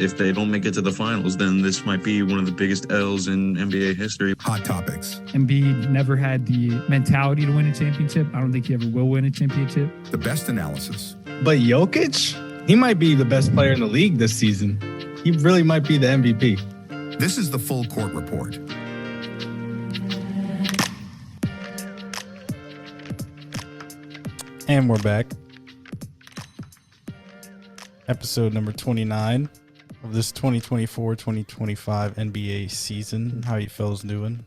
if they don't make it to the finals, then this might be one of the biggest L's in NBA history. Hot topics. Embiid never had the mentality to win a championship. I don't think he ever will win a championship. The best analysis. But Jokic, he might be the best player in the league this season. He really might be the MVP. This is the Full Court Report. And we're back. Episode number 29 of this 2024-2025 NBA season. How you fellas doing?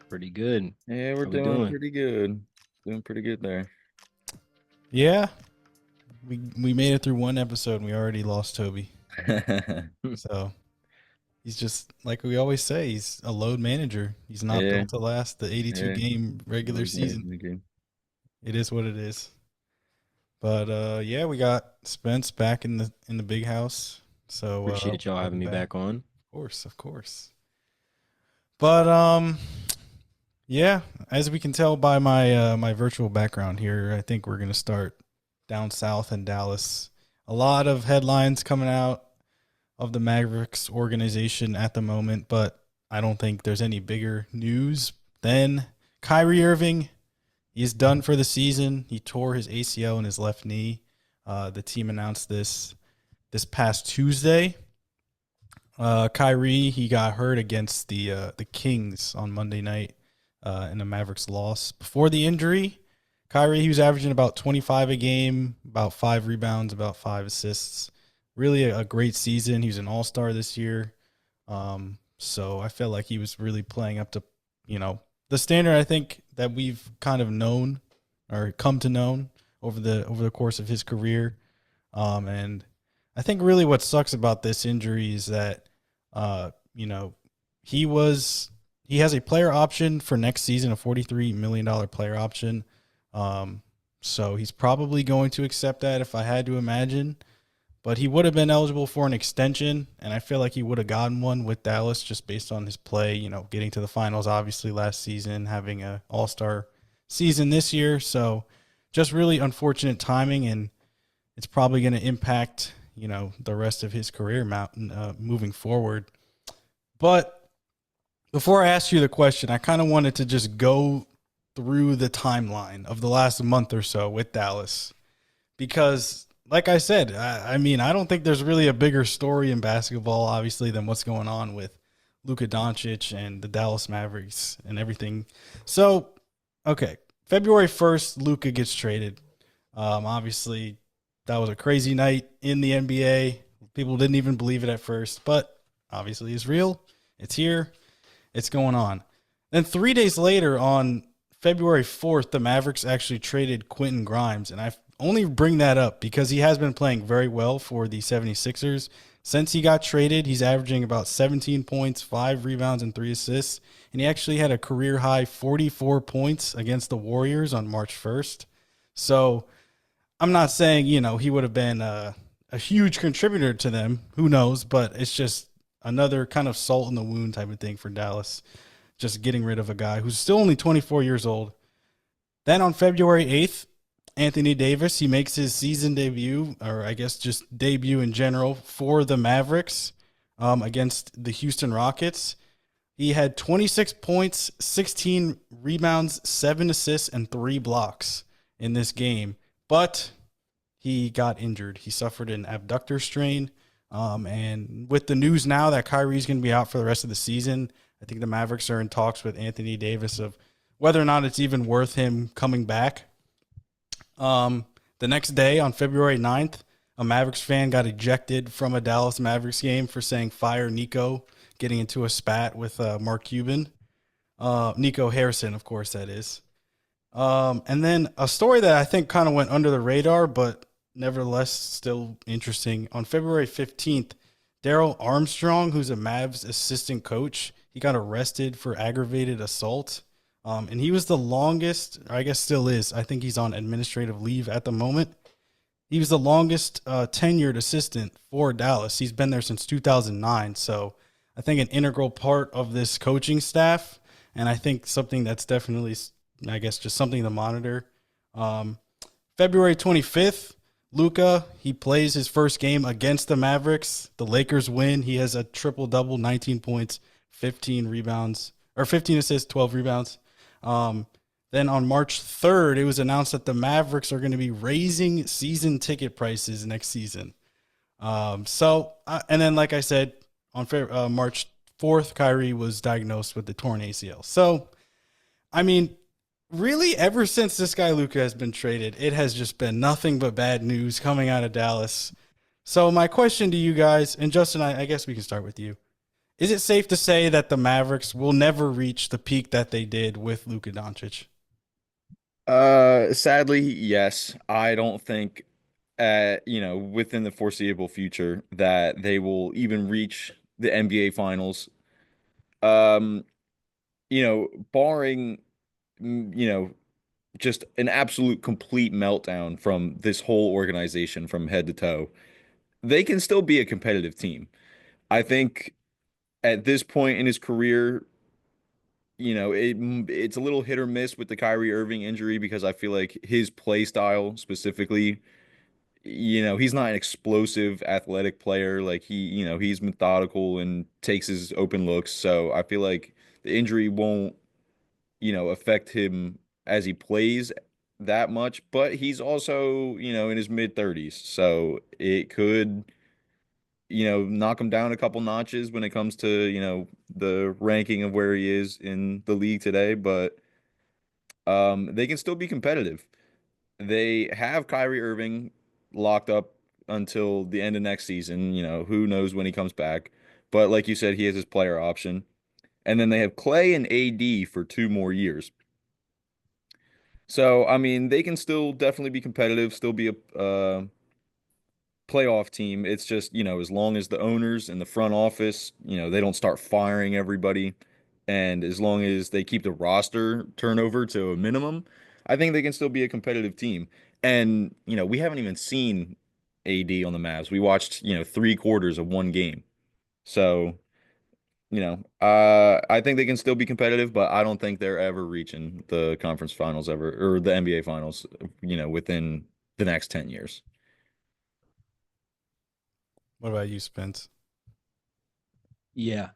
Pretty good. Yeah, we're doing pretty good. Doing pretty good there. Yeah. We made it through one episode and we already lost Toby. So he's just, like we always say, he's a load manager. He's not built to last the 82-game regular season. It is what it is. But we got Spence back in the big house. So appreciate y'all having me back on. Of course. But as we can tell by my my virtual background here, I think we're gonna start down south in Dallas. A lot of headlines coming out of the Mavericks organization at the moment, but I don't think there's any bigger news than Kyrie Irving. He's done for the season. He tore his ACL in his left knee. The team announced this past Tuesday. Kyrie, he got hurt against the Kings on Monday night in a Mavericks loss. Before the injury, Kyrie, he was averaging about 25 a game, about 5 rebounds, about 5 assists. Really a great season. He was an all-star this year. So I felt like he was really playing up to, the standard I think that we've kind of known or come to know over the course of his career. And I think really what sucks about this injury is that, he has a player option for next season, a $43 million player option. So he's probably going to accept that if I had to imagine. But he would have been eligible for an extension, and I feel like he would have gotten one with Dallas just based on his play, getting to the finals obviously last season, having an all-star season this year. So just really unfortunate timing, and it's probably going to impact, the rest of his career moving forward. But before I ask you the question, I kind of wanted to just go through the timeline of the last month or so with Dallas because – like I said, I don't think there's really a bigger story in basketball, obviously, than what's going on with Luka Doncic and the Dallas Mavericks and everything. So, okay, February 1st, Luka gets traded. Obviously, that was a crazy night in the NBA. People didn't even believe it at first, but obviously it's real. It's here. It's going on. Then 3 days later, on February 4th, the Mavericks actually traded Quentin Grimes, and I only bring that up because he has been playing very well for the 76ers. Since he got traded, he's averaging about 17 points, 5 rebounds, and 3 assists. And he actually had a career-high 44 points against the Warriors on March 1st. So I'm not saying, he would have been a huge contributor to them. Who knows? But it's just another kind of salt in the wound type of thing for Dallas. Just getting rid of a guy who's still only 24 years old. Then on February 8th, Anthony Davis, he makes his season debut, or I guess just debut in general, for the Mavericks against the Houston Rockets. He had 26 points, 16 rebounds, 7 assists, and 3 blocks in this game. But he got injured. He suffered an abductor strain. And with the news now that Kyrie's going to be out for the rest of the season, I think the Mavericks are in talks with Anthony Davis of whether or not it's even worth him coming back. The next day, on February 9th, a Mavericks fan got ejected from a Dallas Mavericks game for saying "fire Nico," getting into a spat with Mark Cuban. Nico Harrison, of course, that is. And then a story that I think kind of went under the radar, but nevertheless still interesting. On February 15th, Daryl Armstrong, who's a Mavs assistant coach, he got arrested for aggravated assault. And he was the longest, or I guess still is, I think he's on administrative leave at the moment. He was the longest tenured assistant for Dallas. He's been there since 2009. So I think an integral part of this coaching staff, and I think something that's definitely, I guess, just something to monitor. February 25th, Luka, he plays his first game against the Mavericks. The Lakers win. He has a triple-double, 19 points, 15 rebounds, or 15 assists, 12 rebounds. Then on March 3rd, it was announced that the Mavericks are going to be raising season ticket prices next season. And then, like I said, on March 4th, Kyrie was diagnosed with the torn ACL. So, I mean, really, ever since this guy Luka has been traded, it has just been nothing but bad news coming out of Dallas. So my question to you guys, and Justin, I guess we can start with you. Is it safe to say that the Mavericks will never reach the peak that they did with Luka Doncic? Sadly, yes. I don't think within the foreseeable future that they will even reach the NBA finals. Um, barring just an absolute complete meltdown from this whole organization from head to toe, they can still be a competitive team. I think at this point in his career, it's a little hit or miss with the Kyrie Irving injury because I feel like his play style specifically, he's not an explosive athletic player. Like he's methodical and takes his open looks. So I feel like the injury won't, affect him as he plays that much, but he's also, in his mid 30s. So it could, knock him down a couple notches when it comes to, the ranking of where he is in the league today, but they can still be competitive. They have Kyrie Irving locked up until the end of next season. Who knows when he comes back. But like you said, he has his player option. And then they have Clay and AD for 2 more years. So, I mean, they can still definitely be competitive, still be a playoff team. It's just, as long as the owners and the front office, they don't start firing everybody, and as long as they keep the roster turnover to a minimum, I think they can still be a competitive team. And, we haven't even seen AD on the Mavs. We watched, 3/4 of one game. So, I think they can still be competitive, but I don't think they're ever reaching the conference finals ever, or the NBA finals, within the next 10 years. What about you, Spence? Yeah,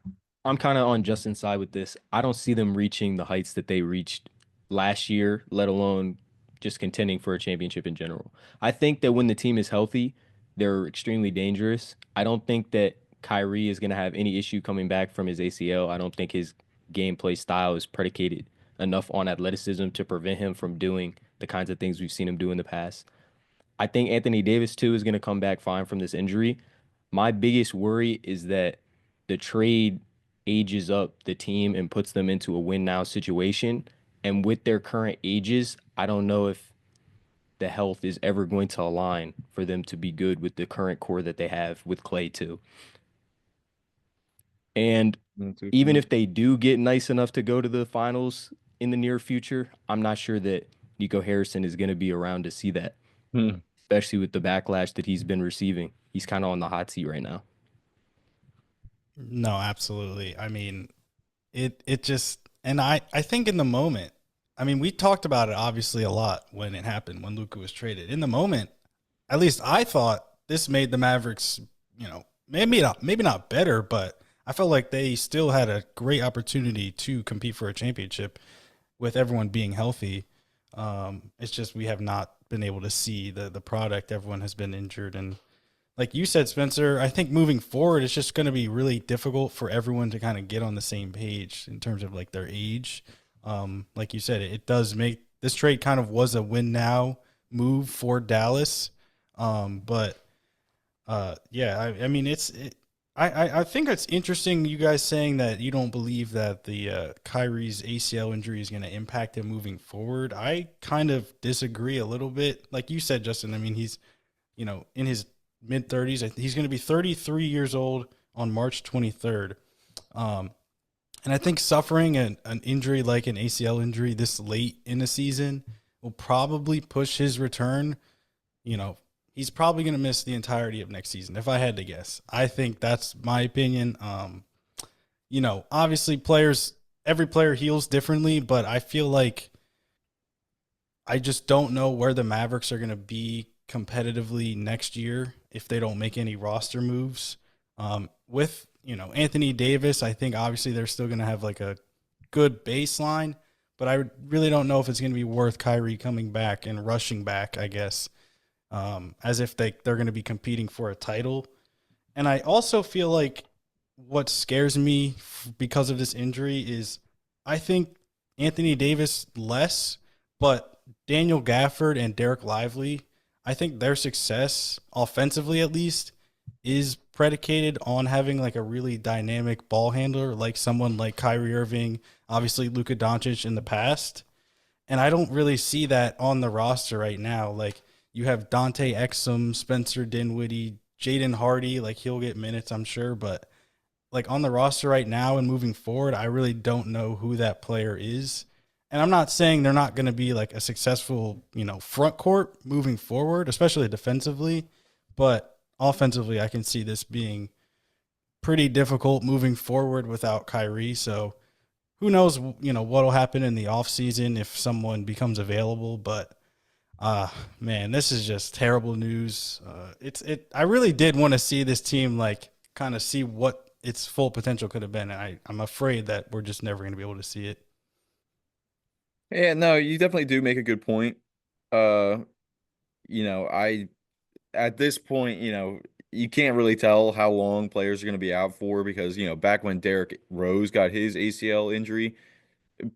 I'm kind of on Justin's side with this. I don't see them reaching the heights that they reached last year, let alone just contending for a championship in general. I think that when the team is healthy, they're extremely dangerous. I don't think that Kyrie is going to have any issue coming back from his ACL. I don't think his gameplay style is predicated enough on athleticism to prevent him from doing the kinds of things we've seen him do in the past. I think Anthony Davis, too, is going to come back fine from this injury. My biggest worry is that the trade ages up the team and puts them into a win now situation. And with their current ages, I don't know if the health is ever going to align for them to be good with the current core that they have with Clay, too. And even if they do get nice enough to go to the finals in the near future, I'm not sure that Nico Harrison is going to be around to see that, especially with the backlash that he's been receiving. He's kind of on the hot seat right now. No, absolutely. I mean, it just, and I think in the moment, I mean, we talked about it obviously a lot when it happened, when Luka was traded. In the moment, at least I thought this made the Mavericks, maybe not better, but I felt like they still had a great opportunity to compete for a championship with everyone being healthy. It's just we have not been able to see the product. Everyone has been injured. And like you said, Spencer, I think moving forward, it's just going to be really difficult for everyone to kind of get on the same page in terms of like their age. Like you said, it does make this trade kind of was a win now move for Dallas. I mean, I think it's interesting you guys saying that you don't believe that the Kyrie's ACL injury is going to impact him moving forward. I kind of disagree a little bit. Like you said, Justin, I mean, he's, in his mid-30s. He's going to be 33 years old on March 23rd. And I think suffering an injury like an ACL injury this late in the season will probably push his return. He's probably going to miss the entirety of next season, if I had to guess. I think that's my opinion. Obviously every player heals differently, but I feel like I just don't know where the Mavericks are going to be competitively next year if they don't make any roster moves. With, Anthony Davis, I think obviously they're still going to have like a good baseline, but I really don't know if it's going to be worth Kyrie coming back and rushing back, I guess, as if they're going to be competing for a title. And I also feel like what scares me because of this injury is I think Anthony Davis less, but Daniel Gafford and Derek Lively, I think their success, offensively at least, is predicated on having like a really dynamic ball handler, like someone like Kyrie Irving, obviously Luka Doncic in the past. And I don't really see that on the roster right now. Like you have Dante Exum, Spencer Dinwiddie, Jaden Hardy, like he'll get minutes, I'm sure, but like on the roster right now and moving forward, I really don't know who that player is. And I'm not saying they're not going to be like a successful, front court moving forward, especially defensively, but offensively, I can see this being pretty difficult moving forward without Kyrie. So who knows, what'll happen in the offseason if someone becomes available, but man, this is just terrible news. I really did want to see this team like kind of see what its full potential could have been. And I'm afraid that we're just never going to be able to see it. Yeah, no, you definitely do make a good point. I at this point, you can't really tell how long players are going to be out for because, back when Derrick Rose got his ACL injury,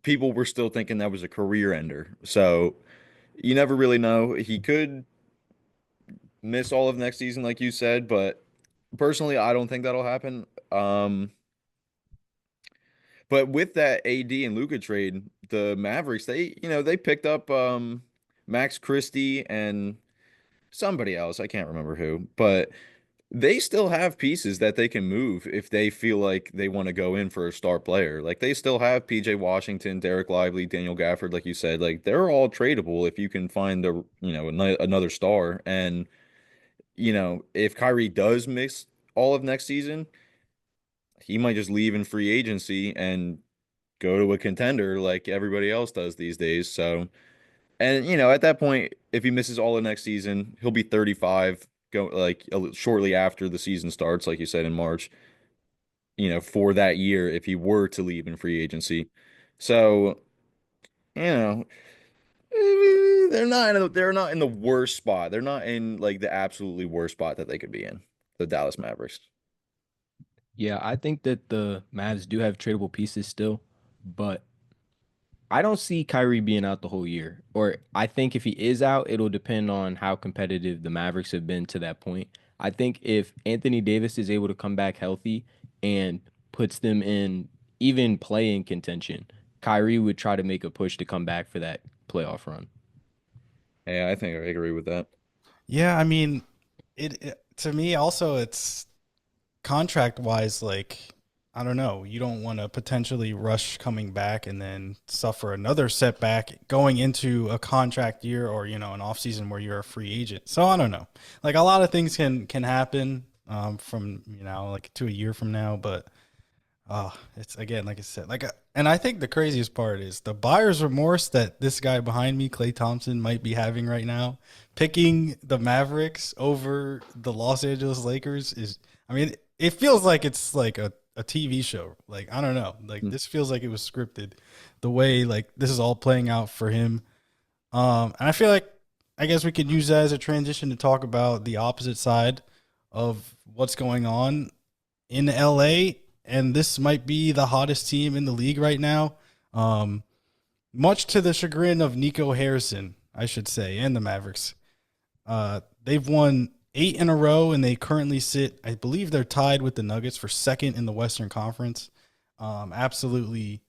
people were still thinking that was a career ender. So you never really know. He could miss all of next season, like you said, but personally, I don't think that'll happen. But with that AD and Luka trade, the Mavericks, they picked up Max Christie and somebody else. I can't remember who, but they still have pieces that they can move if they feel like they want to go in for a star player. Like they still have PJ Washington, Derek Lively, Daniel Gafford, like you said. Like they're all tradable if you can find another star. And if Kyrie does miss all of next season, he might just leave in free agency and go to a contender like everybody else does these days. So, and at that point, if he misses all of next season, he'll be 35, shortly after the season starts, like you said in March. For that year, if he were to leave in free agency, so they're not in the worst spot. They're not in like the absolutely worst spot that they could be in. The Dallas Mavericks. Yeah, I think that the Mavs do have tradable pieces still, but I don't see Kyrie being out the whole year. Or I think if he is out, it'll depend on how competitive the Mavericks have been to that point. I think if Anthony Davis is able to come back healthy and puts them in even play-in contention, Kyrie would try to make a push to come back for that playoff run. Yeah, I think I agree with that. Yeah, I mean, it to me also it's contract wise, like I don't know, you don't want to potentially rush coming back and then suffer another setback going into a contract year or an off season where you're a free agent. So I don't know, like a lot of things can happen from like to a year from now, but it's again like I said, and I think the craziest part is the buyer's remorse that this guy behind me, Klay Thompson, might be having right now, picking the Mavericks over the Los Angeles Lakers is, I mean, it feels like it's like a TV show. Like, I don't know. Like, this feels like it was scripted the way, like, this is all playing out for him. And I feel like, I guess we could use that as a transition to talk about the opposite side of what's going on in LA. And this might be the hottest team in the league right now. Much to the chagrin of Nico Harrison, I should say, and the Mavericks. They've won 8 in a row, and they currently sit, I believe they're tied with the Nuggets for second in the Western Conference. Absolutely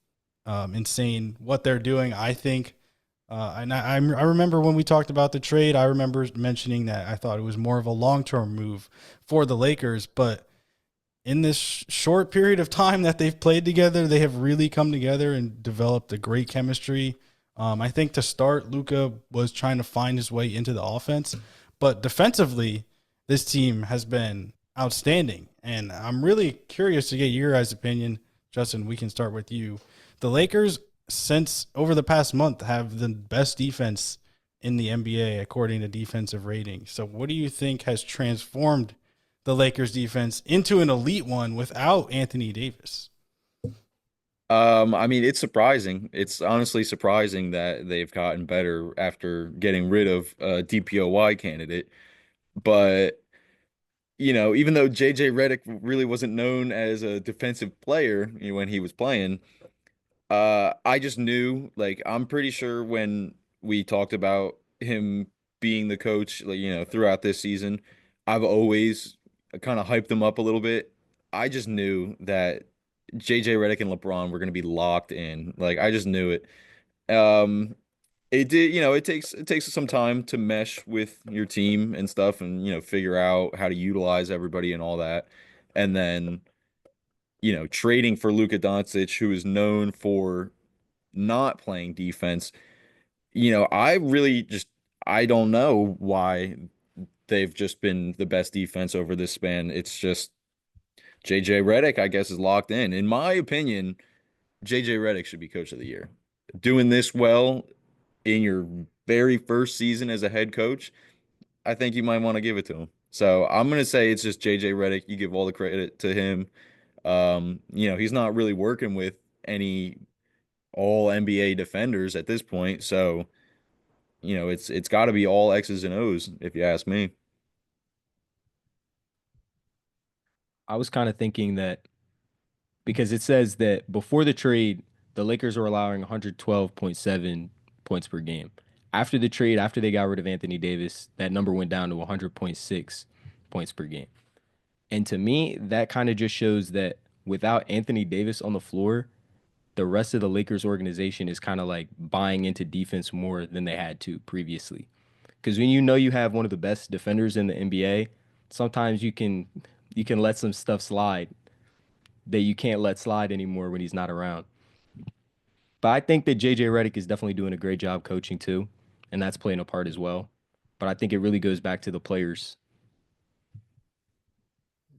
insane what they're doing, I think. And I remember when we talked about the trade, I remember mentioning that I thought it was more of a long-term move for the Lakers, but in this short period of time that they've played together, they have really come together and developed a great chemistry. I think to start, Luka was trying to find his way into the offense, but defensively, this team has been outstanding. And I'm really curious to get your guys' opinion. Justin, we can start with you. The Lakers, since over the past month, have the best defense in the NBA according to defensive rating. So what do you think has transformed the Lakers defense into an elite one without Anthony Davis? I mean, it's surprising. It's honestly surprising that they've gotten better after getting rid of a DPOY candidate. But, even though JJ Redick really wasn't known as a defensive player, when he was playing, I just knew, like, I'm pretty sure when we talked about him being the coach, like, throughout this season, I've always kind of hyped him up a little bit. I just knew that JJ Redick and LeBron were going to be locked in. Like, I just knew it. Um, it did, it takes some time to mesh with your team and stuff and, figure out how to utilize everybody and all that. And then, trading for Luka Doncic, who is known for not playing defense, I really I don't know why they've just been the best defense over this span. It's just JJ Redick, I guess, is locked in. In my opinion, JJ Redick should be coach of the year. Doing this well in your very first season as a head coach, I think you might want to give it to him. So I'm going to say it's just JJ Redick. You give all the credit to him. He's not really working with any all NBA defenders at this point. So, it's got to be all X's and O's, if you ask me. I was kind of thinking that because it says that before the trade, the Lakers were allowing 112.7 points per game. After the trade, after they got rid of Anthony Davis, that number went down to 100.6 points per game. And to me, that kind of just shows that without Anthony Davis on the floor, the rest of the Lakers organization is kind of like buying into defense more than they had to previously. Because when you have one of the best defenders in the NBA, sometimes you can let some stuff slide that you can't let slide anymore when he's not around. But I think that JJ Redick is definitely doing a great job coaching too, and that's playing a part as well. But I think it really goes back to the players.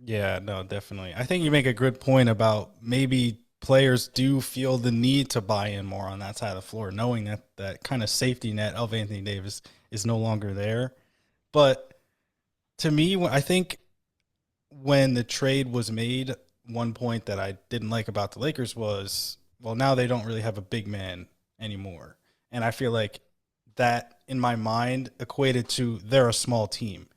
Yeah, no, definitely. I think you make a good point about maybe players do feel the need to buy in more on that side of the floor, knowing that that kind of safety net of Anthony Davis is no longer there. But to me, I think when the trade was made, one point that I didn't like about the Lakers was, well, now they don't really have a big man anymore. And I feel like that, in my mind, equated to they're a small team.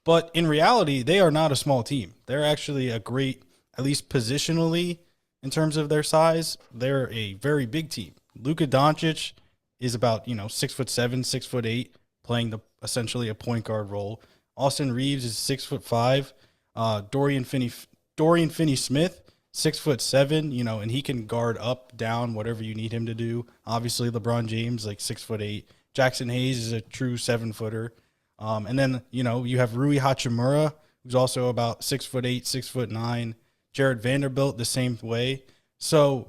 But in reality, they are not a small team. They're actually a great, at least positionally, in terms of their size, they're a very big team. Luka Doncic is about 6'7", 6'8", playing essentially a point guard role. Austin Reeves is 6'5". Dorian Finney-Smith, 6'7", and he can guard up, down, whatever you need him to do. Obviously, LeBron James, like 6'8". Jackson Hayes is a true 7-footer. And then, you have Rui Hachimura, who's also about 6'8", 6'9". Jared Vanderbilt the same way. So,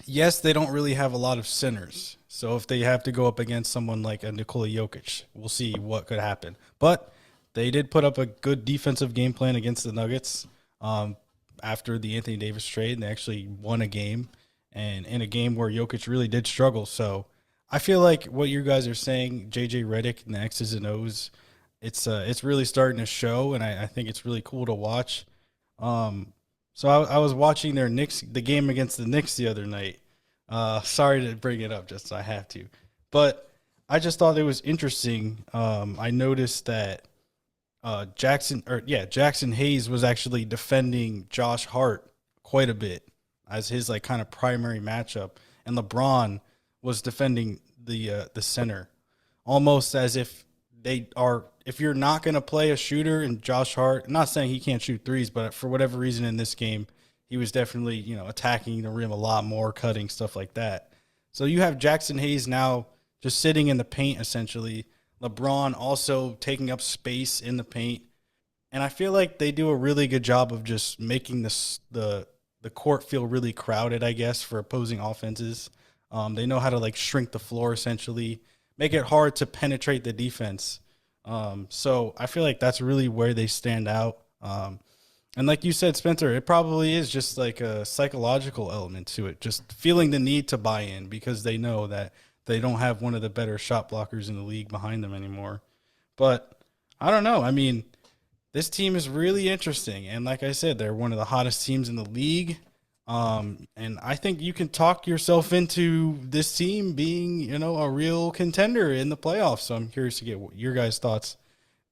yes, they don't really have a lot of centers. So if they have to go up against someone like a Nikola Jokic, we'll see what could happen. But they did put up a good defensive game plan against the Nuggets after the Anthony Davis trade. And they actually won a game, and in a game where Jokic really did struggle. So I feel like what you guys are saying, JJ Redick and the X's and O's, it's really starting to show, and I think it's really cool to watch. So I was watching the game against the Knicks the other night. Sorry to bring it up, just I have to, but I just thought it was interesting. I noticed that Jackson Hayes was actually defending Josh Hart quite a bit as his kind of primary matchup, and LeBron was defending the center, almost as if if you're not going to play a shooter and Josh Hart, I'm not saying he can't shoot threes, but for whatever reason in this game, he was definitely, attacking the rim a lot more, cutting, stuff like that. So you have Jackson Hayes now just sitting in the paint, essentially. LeBron also taking up space in the paint. And I feel like they do a really good job of just making the court feel really crowded, I guess, for opposing offenses. They know how to shrink the floor, essentially, make it hard to penetrate the defense. So I feel like that's really where they stand out. And like you said, Spencer, it probably is just like a psychological element to it, just feeling the need to buy in because they know that they don't have one of the better shot blockers in the league behind them anymore. But I don't know. I mean, this team is really interesting. And like I said, they're one of the hottest teams in the league. And I think you can talk yourself into this team being, a real contender in the playoffs. So I'm curious to get your guys' thoughts.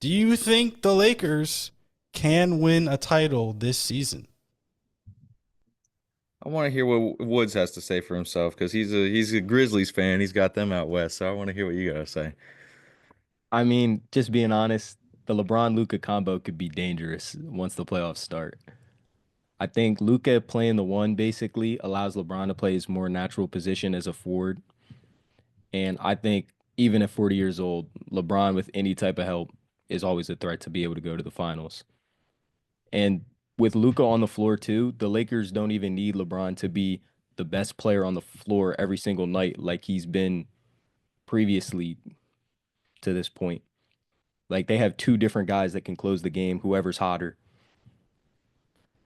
Do you think the Lakers can win a title this season? I want to hear what Woods has to say for himself because he's a Grizzlies fan. He's got them out west, so I want to hear what you gotta say. I mean, just being honest, the LeBron Luca combo could be dangerous once the playoffs start. I think Luca playing the one basically allows LeBron to play his more natural position as a forward. And I think even at 40 years old, LeBron with any type of help is always a threat to be able to go to the finals. And with Luca on the floor too, the Lakers don't even need LeBron to be the best player on the floor every single night like he's been previously to this point. Like they have two different guys that can close the game, whoever's hotter.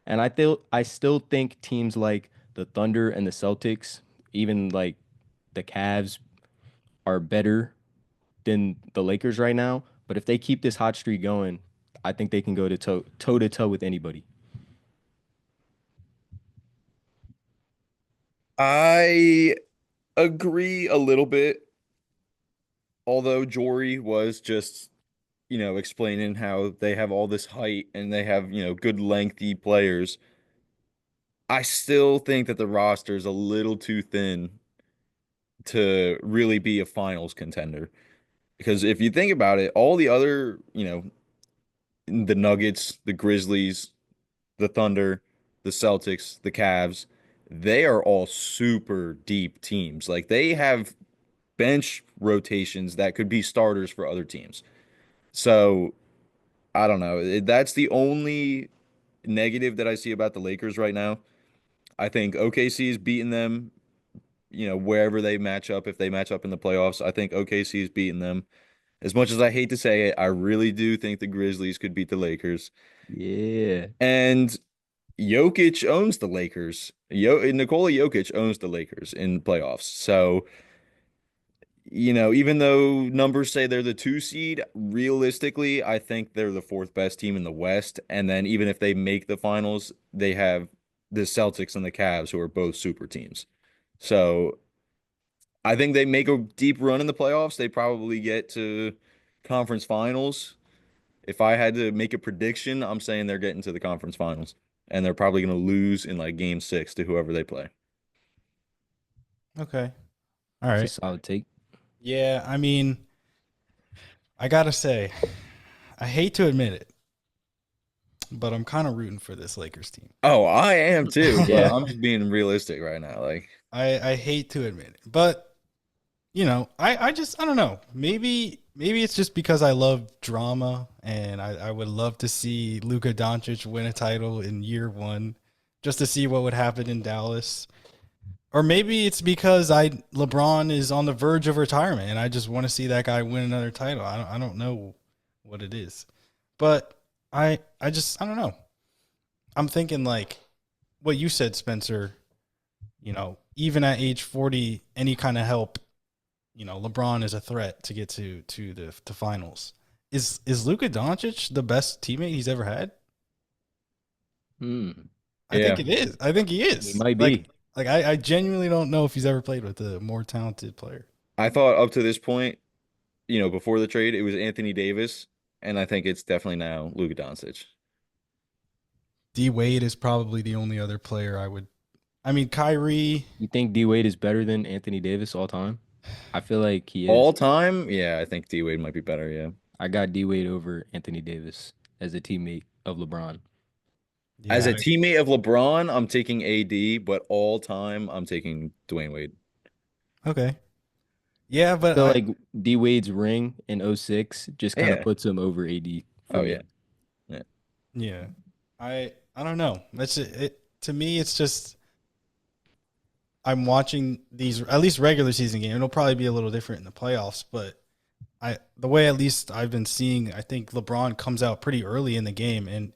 And I still think teams like the Thunder and the Celtics, even like the Cavs, are better than the Lakers right now. But if they keep this hot streak going, I think they can go toe to toe with anybody. I agree a little bit, although Jorie was just, explaining how they have all this height and they have, good lengthy players. I still think that the roster is a little too thin to really be a finals contender. Because if you think about it, all the other, the Nuggets, the Grizzlies, the Thunder, the Celtics, the Cavs, they are all super deep teams. Like they have bench rotations that could be starters for other teams. So I don't know. That's the only negative that I see about the Lakers right now. I think OKC is beating them, wherever they match up. If they match up in the playoffs, I think OKC is beating them. As much as I hate to say it, I really do think the Grizzlies could beat the Lakers. Yeah. And Jokic owns the Lakers. Nikola Jokic owns the Lakers in playoffs. So, even though numbers say they're the 2 seed, realistically, I think they're the 4th best team in the West. And then even if they make the finals, they have the Celtics and the Cavs, who are both super teams. So I think they make a deep run in the playoffs. They probably get to conference finals. If I had to make a prediction, I'm saying they're getting to the conference finals. And they're probably going to lose in like game 6 to whoever they play. Okay. All right. It's a solid take. Yeah, I mean, I gotta say, I hate to admit it, but I'm kind of rooting for this Lakers team. Oh, I am too. Yeah. But I'm just being realistic right now. Like I hate to admit it, but I don't know. Maybe it's just because I love drama and I would love to see Luka Doncic win a title in year 1, just to see what would happen in Dallas. Or maybe it's because LeBron is on the verge of retirement and I just want to see that guy win another title. I don't know what it is. But I don't know. I'm thinking like what you said, Spencer, even at age 40, any kind of help, LeBron is a threat to get to the finals. Is Luka Doncic the best teammate he's ever had? I think it is. I think he is. He might be. Like I genuinely don't know if he's ever played with a more talented player. I thought up to this point, before the trade, it was Anthony Davis, and I think it's definitely now Luka Doncic. D Wade is probably the only other player I would. I mean, Kyrie. You think D Wade is better than Anthony Davis all time? I feel like he is. All time? Yeah, I think D Wade might be better. Yeah. I got D Wade over Anthony Davis as a teammate of LeBron. Yeah, As a teammate of LeBron, I'm taking AD, but all time, I'm taking Dwayne Wade. Okay. Yeah, but I feel like D Wade's ring in 06 just kind of Yeah. puts him over AD. Oh, yeah. yeah, I don't know. That's it. To me, it's just I'm watching these at least regular season games. It'll probably be a little different in the playoffs, but the way at least I've been seeing, I think LeBron comes out pretty early in the game, and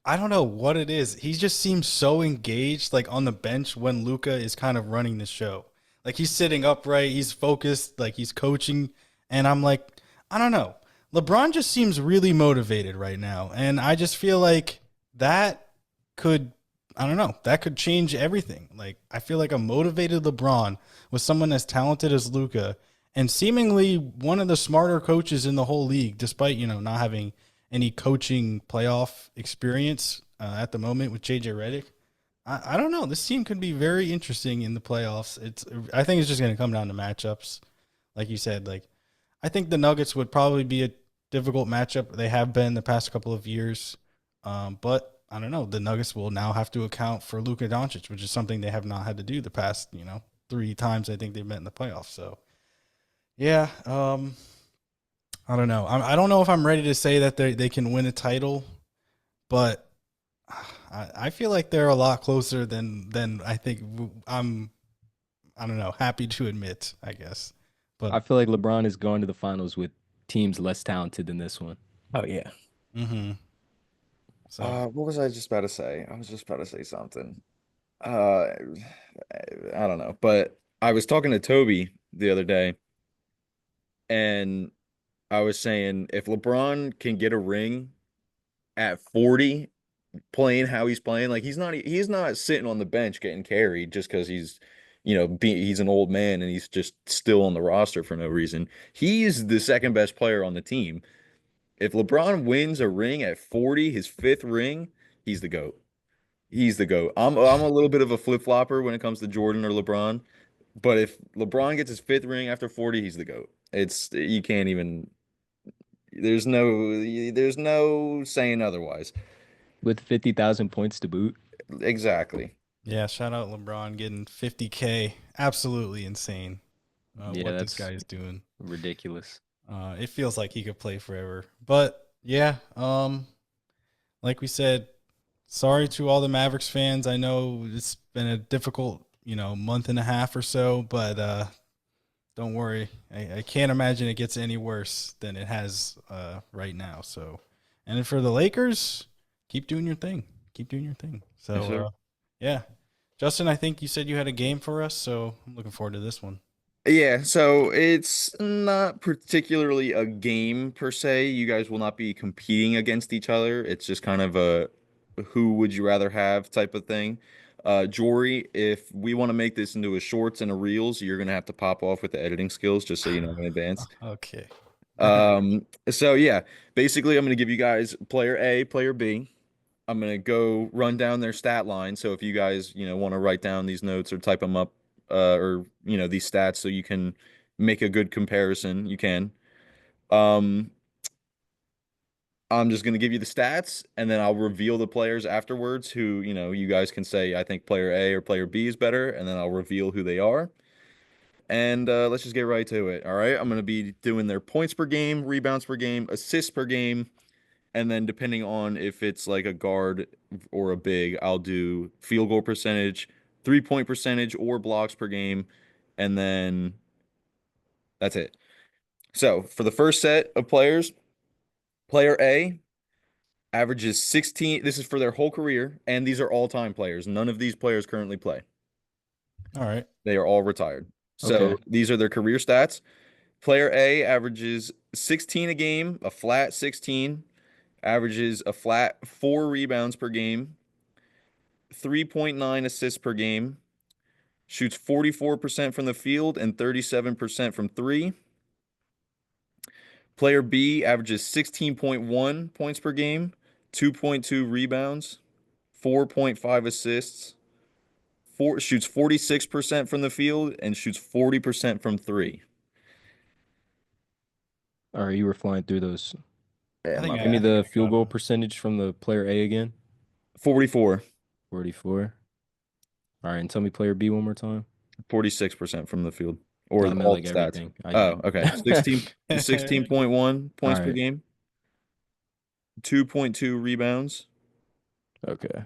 I don't know what it is. He just seems so engaged, like on the bench when Luka is kind of running the show. Like he's sitting upright, he's focused, like he's coaching, and I'm like, I don't know. LeBron just seems really motivated right now, and I just feel like that could, I don't know, that could change everything. Like I feel like a motivated LeBron with someone as talented as Luca and seemingly one of the smarter coaches in the whole league, despite not having any coaching playoff experience at the moment with JJ Redick. I don't know. This team could be very interesting in the playoffs. I think it's just going to come down to matchups, like you said. Like I think the Nuggets would probably be a difficult matchup. They have been the past couple of years, but I don't know. The Nuggets will now have to account for Luka Doncic, which is something they have not had to do the past 3 times I think they've met in the playoffs. So yeah, I don't know. I don't know if I'm ready to say that they can win a title, but I feel like they're a lot closer than I think I don't know, happy to admit, I guess. I But feel like LeBron is going to the finals with teams less talented than this one. Oh yeah. mhm. So What was I just about to say? I was just about to say something. Uh, I don't know, but I was talking to Toby the other day, and I was saying if LeBron can get a ring at 40, playing how he's playing, like he's not sitting on the bench getting carried just because he's an old man and he's just still on the roster for no reason. He's the second best player on the team. If LeBron wins a ring at 40, his fifth ring, he's the GOAT. He's the GOAT. I'm a little bit of a flip-flopper when it comes to Jordan or LeBron, but if LeBron gets his fifth ring after 40, he's the GOAT. It's you can't even there's no saying otherwise. With 50,000 points to boot. Exactly. yeah, shout out LeBron getting 50K. Absolutely insane. Yeah, What this that's guy is doing. ridiculous. It feels like he could play forever. But yeah, like we said, sorry to all the Mavericks fans. I know it's been a difficult, month and a half or so, but don't worry. I can't imagine it gets any worse than it has right now. So, and then for the Lakers, keep doing your thing. Keep doing your thing. So, Yes, sir. yeah. Justin, I think you said you had a game for us, so I'm looking forward to this one. Yeah, so it's not particularly a game per se. You guys will not be competing against each other. It's just kind of a who would you rather have type of thing. Jory, if we want to make this into a shorts and a reels, you're gonna have to pop off with the editing skills, just so you know in advance. Okay. So yeah, basically I'm gonna give you guys player A, player B. I'm gonna go run down their stat line. So if you guys, want to write down these notes or type them up, or these stats, so you can make a good comparison, you can. Um, I'm just gonna give you the stats, and then I'll reveal the players afterwards. Who you guys can say I think player A or player B is better, and then I'll reveal who they are. And let's just get right to it. All right, I'm gonna be doing their points per game, rebounds per game, assists per game. And then depending on if it's like a guard or a big, I'll do field goal percentage, 3-point percentage, or blocks per game. And then that's it. So for the first set of players, player A averages 16. This is for their whole career, and these are all-time players. None of these players currently play. All right. They are all retired. So Okay. these are their career stats. Player A averages 16 a game, a flat 16, averages a flat 4 rebounds per game, 3.9 assists per game, shoots 44% from the field and 37% from three. Player B averages 16.1 points per game, 2.2 rebounds, 4.5 assists, shoots 46% from the field and shoots 40% from three. All right, you were flying through those. I think Give me I think the I field got goal him. percentage from the player A again. 44, 44. All right, and tell me player B one more time. 46% from the field, No, or I meant all like the stats. everything. Oh, okay. 16.1 All points per right. game, 2.2 rebounds, Okay.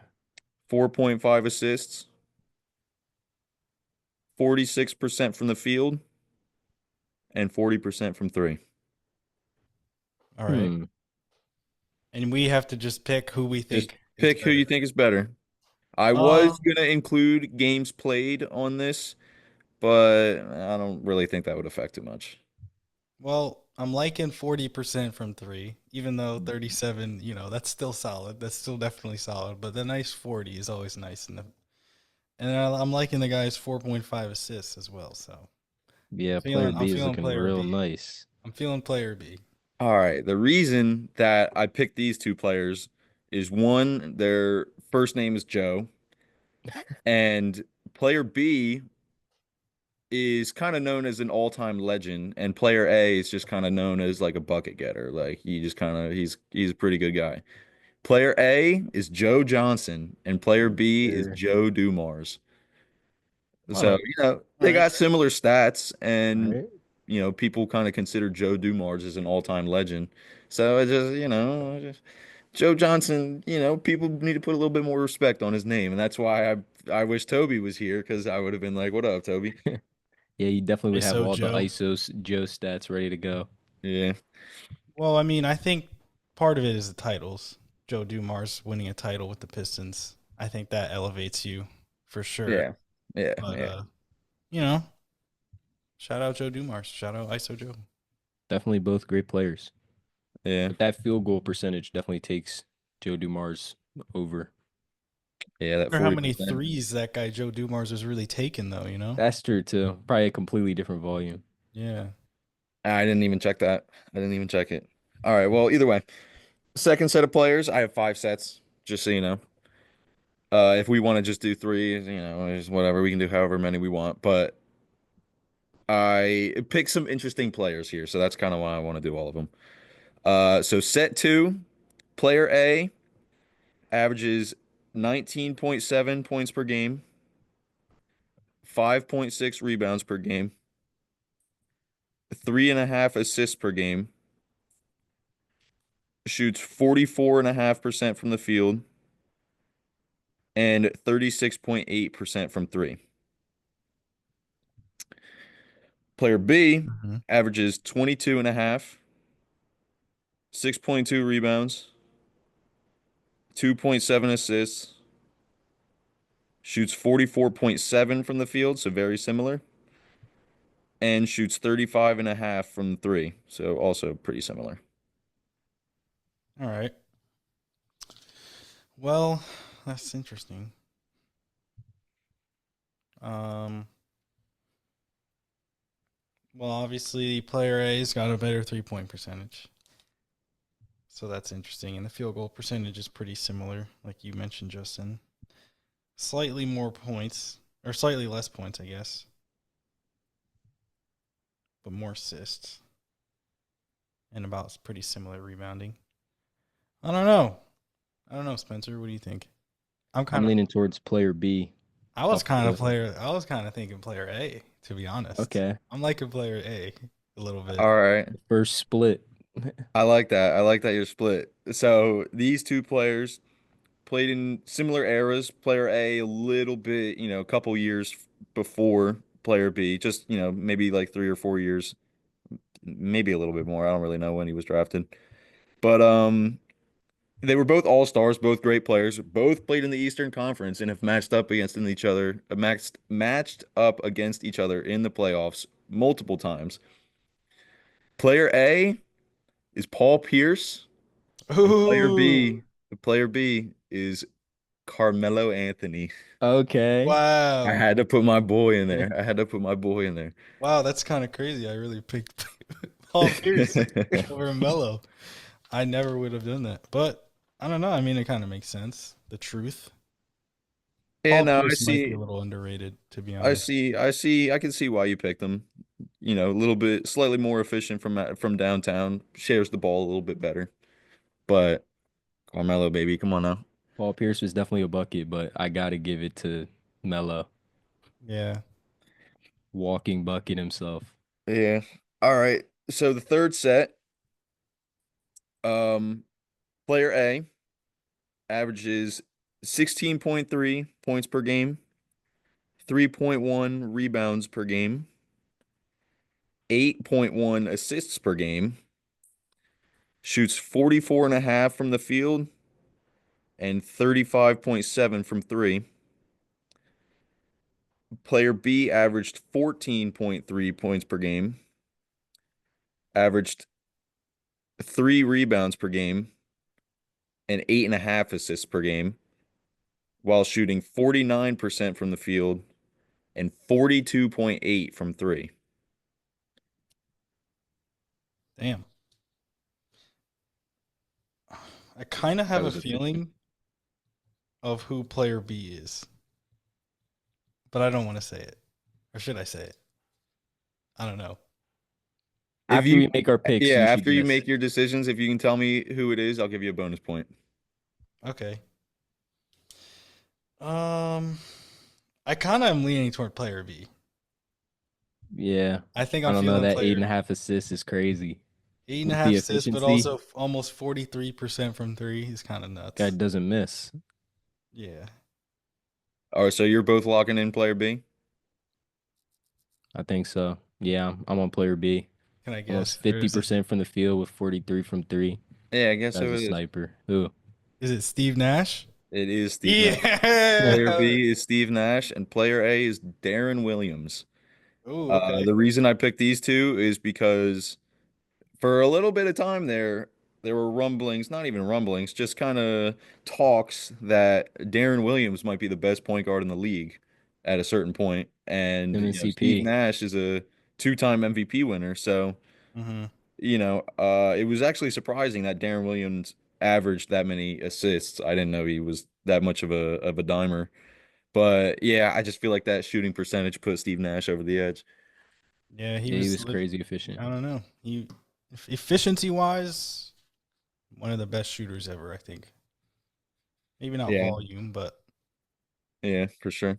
4.5 assists, 46% from the field, and 40% from three. All right. Hmm. And we have to just pick who we Just think is pick who you better. think is better. I was Um, gonna include games played on this, but I don't really think that would affect too much. Well, I'm liking 40% from three, even though 37, that's still solid. That's still definitely solid. But the nice 40 is always nice. And I'm liking the guy's 4.5 assists as well. So Yeah, player I'm B is feeling looking player real B. nice. I'm feeling player B. All right. The reason that I picked these two players is one, their first name is Joe, and player B is kind of known as an all-time legend, and player A is just kind of known as like a bucket getter. Like he just kind of he's a pretty good guy. Player A is Joe Johnson, and player B is Sure. Joe Dumars. All So, right. All they right. got similar stats, All and right. people kind of consider Joe Dumars as an all-time legend. So it just, Joe Johnson, people need to put a little bit more respect on his name, and that's why I wish Toby was here because I would have been like, "What up, Toby?" Yeah, you definitely would have ISO all the Joe. ISOs Joe stats ready to go. Yeah, Well, I mean, I think part of it is the titles. Joe Dumars winning a title with the Pistons. I think that elevates you for sure. yeah, yeah, But yeah, you know, shout out Joe Dumars. Shout out ISO Joe. Definitely both great players. yeah, But that field goal percentage definitely takes Joe Dumars over. yeah. That I wonder how forty many percent. threes that guy Joe Dumars was really taking though. That's true too. Probably a completely different volume. Yeah. I didn't even check that. I didn't even check it. All right. Well, either way, second set of players. I have five sets. Just so you know. If we want to just do three, just whatever. We can do however many we want. But I picked some interesting players here, so that's kind of why I want to do all of them. So set two, player A averages 19.7 points per game, 5.6 rebounds per game, 3.5 assists per game, shoots 44.5% from the field, and 36.8% from three. Player B Mhm. averages 22.5, 6.2 rebounds, 2.7 assists, shoots 44.7 from the field, so very similar, and shoots 35.5 from three, so also pretty similar. All right. Well, that's interesting. Um. Well, obviously, player A's got a better 3-point percentage. So that's interesting. And the field goal percentage is pretty similar, like you mentioned, Justin. Slightly more points, or slightly less points, I guess, but more assists and about pretty similar rebounding. I don't know. I don't know, Spencer. What do you think? I'm I'm kind of. leaning towards player B. off the- I was kind of thinking player A, to be honest. Okay. I'm liking player A a little bit. All right. First split. I like that. I like that you're split. So these two players played in similar eras. Player A a little bit, a couple years before player B, just, maybe like 3 or 4 years, maybe a little bit more. I don't really know when he was drafted. But they were both all-stars, both great players, both played in the Eastern Conference and have matched up against each other, matched up against each other in the playoffs multiple times. Player A is Paul Pierce, and Ooh, player B is Carmelo Anthony. Okay. I wow. had to put my boy in there. I had to put my boy in there. Wow, that's kind of crazy. I really picked Paul Pierce over Melo. I never would have done that. But I don't know. I mean, it kind of makes sense. The truth. Yeah, Paul no, Pierce might be a little underrated, to be honest. I can see why you picked him. A little bit, slightly more efficient from downtown, shares the ball a little bit better. But Carmelo, baby, come on now. Paul Pierce was definitely a bucket, but I gotta give it to Melo. Yeah. Walking bucket himself. Yeah. All right. So the third set, um, player A averages 16.3 points per game, 3.1 rebounds per game, 8.1 assists per game, shoots 44.5 from the field, and 35.7 from three. Player B averaged 14.3 points per game, averaged 3 rebounds per game, and 8.5 assists per game, while shooting 49% from the field and 42.8 from three. Damn. I kind of have a was efficient. feeling of who player B is, but I don't want to say it. Or should I say it? I don't know. If After you, we make our picks, yeah, you should after you guess. make your decisions, if you can tell me who it is, I'll give you a bonus point. Okay. I kind of am leaning toward player B. Yeah. I think I I'm don't know. feeling That player 8.5 assists is crazy. 8.5 The assists, but efficiency, also almost 43% from three is kind of nuts. guy doesn't miss. Yeah. All right, so you're both locking in player B? I think so. Yeah, I'm on player B. Can I guess? Almost Or is it 50% from the field with 43 from three. Yeah, I guess Guy's so a it is. sniper. Who? Steve Nash? It is Steve Nash. Player Yeah. B is Steve Nash, and player A is Darren Williams. Oh, okay. The reason I picked these two is because for a little bit of time there were rumblings, not even rumblings, just kind of talks that Darren Williams might be the best point guard in the league at a certain point. And, Him and Steve CP. Nash is a two-time MVP winner. So, Mm-hmm. it was actually surprising that Darren Williams averaged that many assists. I didn't know he was that much of a dimer. But yeah, I just feel like that shooting percentage put Steve Nash over the edge. Yeah, Yeah, he was crazy efficient. I don't know. Efficiency wise, one of the best shooters ever, I think. Maybe not Yeah, volume, but yeah, for sure.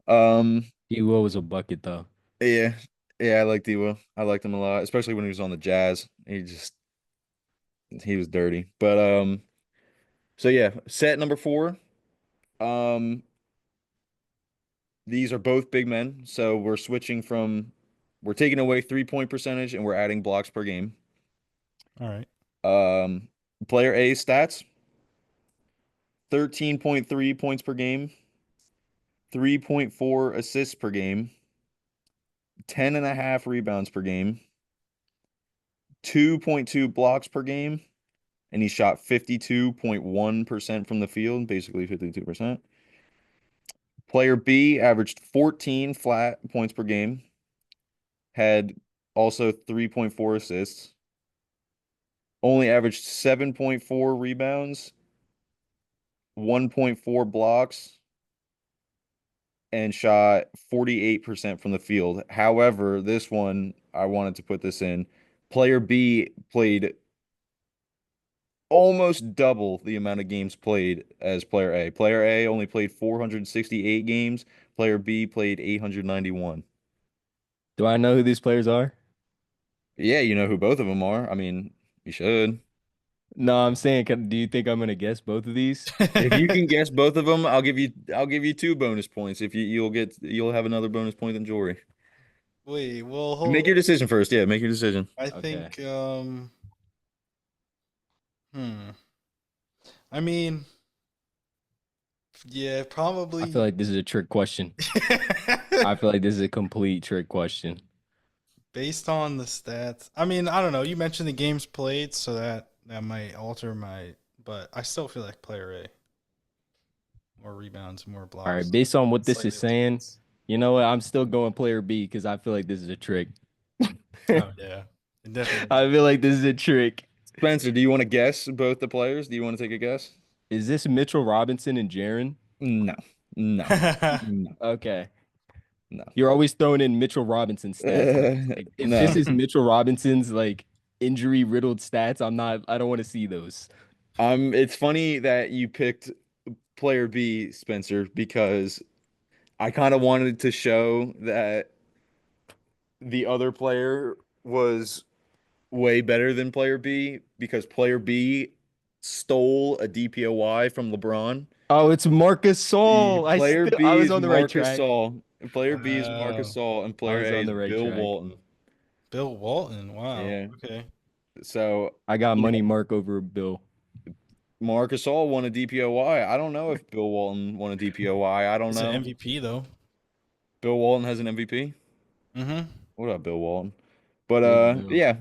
Um, He was a bucket though. yeah, yeah, I like Debo. I liked him a lot, especially when he was on the Jazz. He was dirty. But so yeah, set number four. Um, these are both big men, so we're taking away 3-point percentage and we're adding blocks per game. all right. Um, player A stats: 13.3 points per game, 3.4 assists per game, 10.5 rebounds per game, 2.2 blocks per game, and he shot 52.1% from the field, basically 52%. Player B averaged 14 flat points per game, had also 3.4 assists, only averaged 7.4 rebounds, 1.4 blocks, and shot 48% from the field. However, this one, I wanted to put this in. Player B played almost double the amount of games played as player A. Player A only played 468 games. Player B played 891. Do I know who these players are? Yeah, you know who both of them are. I mean, you should. No, I'm saying, do you think I'm gonna guess both of these? If you can guess both of them, I'll give you 2 bonus points. If you'll have another bonus point than Jory. Wait, well, Make your decision first. Yeah, make your decision. I Okay. think I mean, yeah, probably. I feel like this is a trick question. I feel like this is a complete trick question. Based on the stats. I mean, I don't know. You mentioned the games played, so that might alter but I still feel like player A. More rebounds, more blocks. All right, based on what this Slightly is saying, you know what? I'm still going player B because I feel like this is a trick. Oh yeah. It definitely I feel like this is a trick. Spencer, do you want to guess both the players? Do you want to take a guess? Is this Mitchell Robinson and Jaren? No, no, no, Okay. no. You're always throwing in Mitchell Robinson stats. Like, if this No. is Mitchell Robinson's like injury riddled stats, I don't want to see those. It's funny that you picked player B, Spencer, because I kind of wanted to show that the other player was way better than player B because player B stole a DPOY from LeBron. Oh, it's Marcus The Saul. player I B was is on the right Marcus track. Saul. Player B is Marcus Saul, and I player was A on is the right Bill track. Walton. Bill Walton. Wow. Yeah. Okay. So I got money mark over Bill. Marcus All won a DPOY. I don't know if Bill Walton won a DPOY. I don't He's an know. MVP though. Bill Walton has an MVP. Mm-hmm. What up, Bill Walton? But Big Bill. yeah,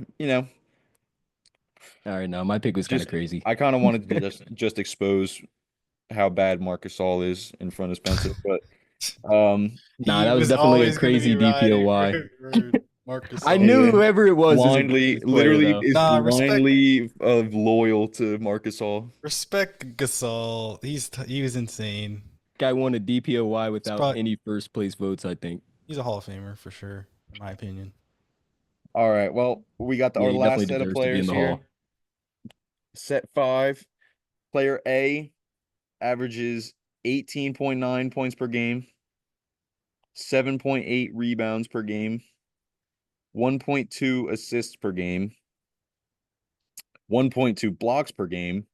All right, no, my pick was kind of just crazy. I kind of wanted to just expose how bad Marcus All is in front of Spencer, but Nah, He that was was definitely a always going to crazy be riding DPOY. for Marcus. I All. knew yeah, whoever it was the blindly, greatest player, literally though. is Nah, blindly loyal to Marcus All. respect Gasol. He was insane. Guy won a DPOY He's without probably any first place votes, I think. he's a Hall of Famer for sure, in my opinion. All right, well, we got Yeah, our he definitely last set of deserves to be in players the here. hall. Set 5, player A averages 18.9 points per game, 7.8 rebounds per game, 1.2 assists per game, 1.2 blocks per game,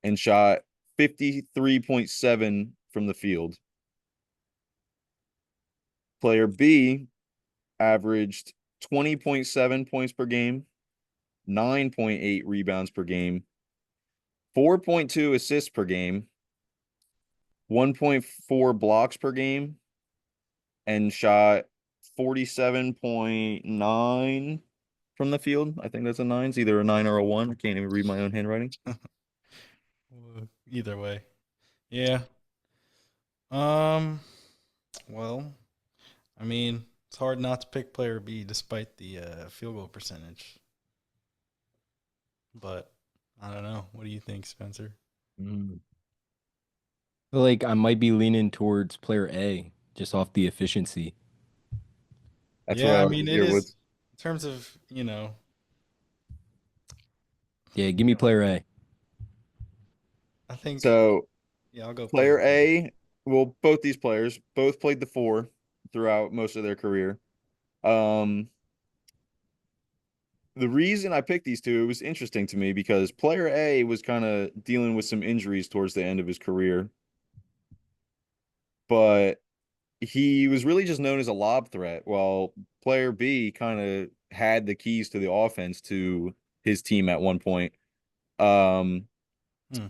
and shot 53.7 from the field. Player B averaged 20.7 points per game, 9.8 rebounds per game, 4.2 assists per game, 1.4 blocks per game, and shot 47.9 from the field. I think that's a 9. It's either a 9 or a 1. I can't even read my own handwriting. Either way, yeah. Well, I mean, it's hard not to pick player B despite the field goal percentage. But I don't know. What do you think, Spencer? Mm. I feel like I might be leaning towards player A just off the efficiency. That's what Yeah, I I like mean, to it hear. is Woods. in terms of, Yeah, give me player A. I think, So yeah, I'll go player player A. A, well, both these players both played the 4 throughout most of their career. Um, the reason I picked these two, it was interesting to me because player A was kind of dealing with some injuries towards the end of his career, but he was really just known as a lob threat, while player B kind of had the keys to the offense to his team at one point. Um, Hmm.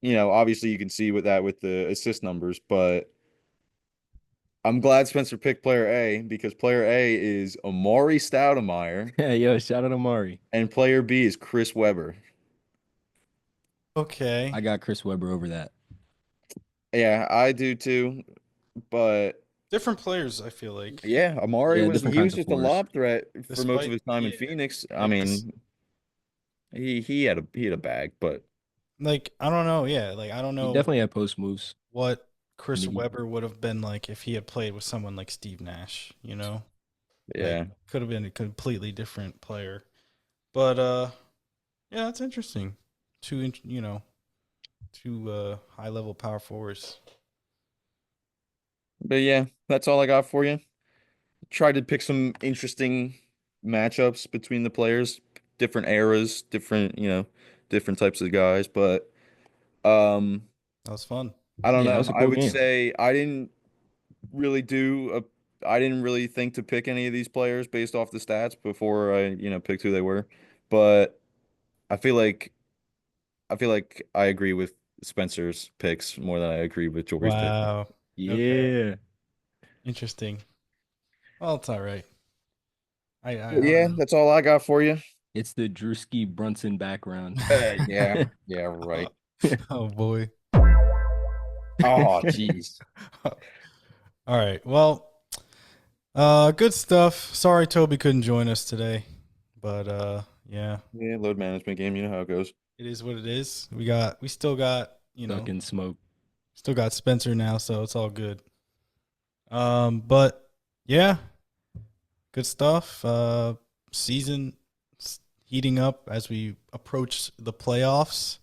Obviously you can see with that with the assist numbers, but I'm glad Spencer picked player A because player A is Amari Stoudemire Yo, shout out Amari. and player B is Chris Webber. Okay. I got Chris Webber over that. Yeah, I do too, but Different players, I feel like. yeah, Amari Yeah, was different he was kinds of just a floors. lob threat for most of Despite, his time in yeah, Phoenix. I like, mean, he had a bag, but I don't know. Yeah, I don't He know definitely had post moves. what I Chris mean, Webber would have been like if he had played with someone like Steve Nash, yeah. could have been a completely different player. But yeah, that's interesting. Two high level power forwards. But yeah, that's all I got for you. Tried to pick some interesting matchups between the players, different eras, different types of guys, but That was fun. I don't Yeah, that know. was a I cool would game. say really do a I didn't really think to pick any of these players based off the stats before I picked who they were. But I feel like I agree with Spencer's picks more than I agree with Jorie's pick. Wow. Okay. Yeah. Interesting. Well, it's all right. I But don't yeah, know. that's all I got for you. It's the Drewski Brunson background. Yeah, right. Oh boy. Oh, jeez. All right. Well, good stuff. Sorry Toby couldn't join us today. But yeah, Yeah, load management game, you know how it goes. it is what it is. We still got, Stuck in smoke. still got Spencer now, so it's all good. But yeah, good stuff. Season heating up as we approach the playoffs.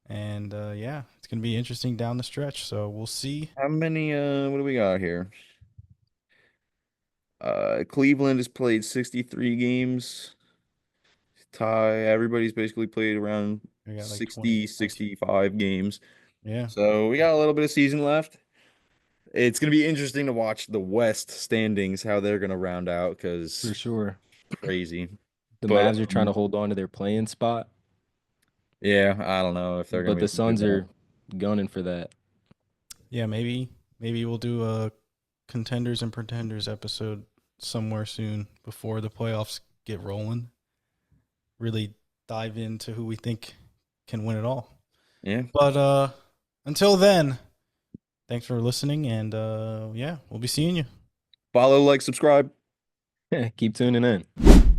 And yeah, it's gonna be interesting down the stretch. So we'll see. How many what do we got here? Cleveland has played 63 games. Everybody's basically played around We got like 60, 20. 65 games. Yeah. So we got a little bit of season left. It's gonna be interesting to watch the West standings, how they're gonna round out, For because sure. crazy. The But Mavs are trying to hold on to their playing spot, yeah, I don't know if they're gonna but be the able to do Suns that. are gunning for that. Yeah, maybe we'll do a Contenders and Pretenders episode somewhere soon before the playoffs get rolling. Really dive into who we think can win it all. Yeah. But until then, thanks for listening, and yeah, we'll be seeing you. Follow, like, subscribe. Keep tuning in.